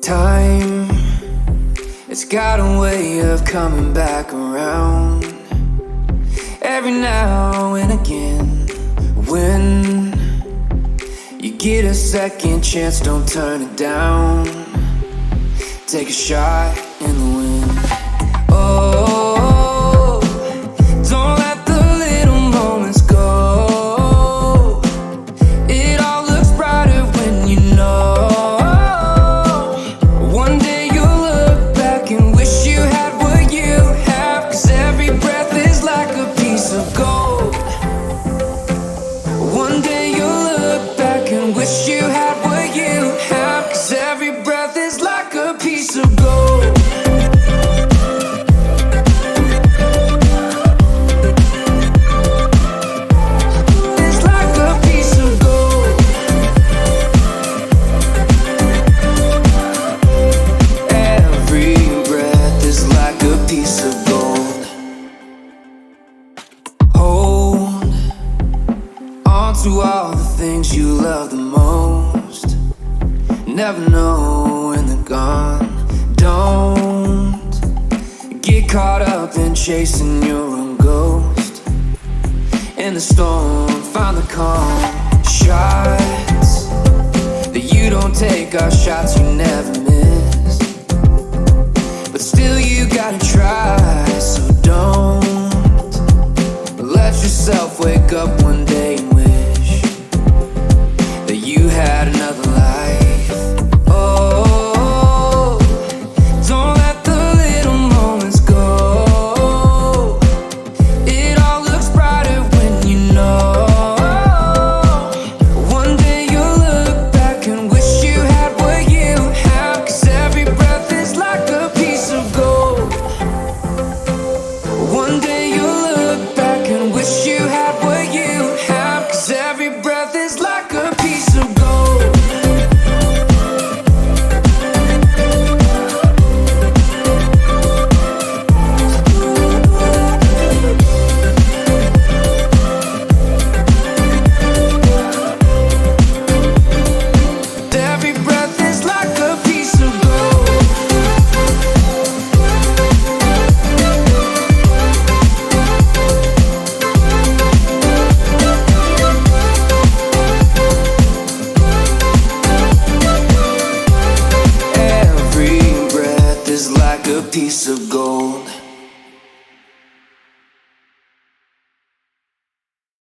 Time, it's got a way of coming back around. Every now and again, when you get a second chance, don't turn it down. Take a shot in the wind. Oh, don't let the little moments go. It all looks brighter when you know. One day you'll look back and wish you had what you have, 'cause every breath is like a piece of gold. One day you'll look back and wish you had what you have, 'cause every breath is like a piece of gold. It's like a piece of gold. Every breath is like a piece of gold. Hold on to all the things you love the most. Never know when they're gone. Don't get caught up in chasing your own ghost. In the storm, find the calm. Shots that you don't take are shots you never miss. But still you gotta try, so don't let yourself wake up one day and wish that you had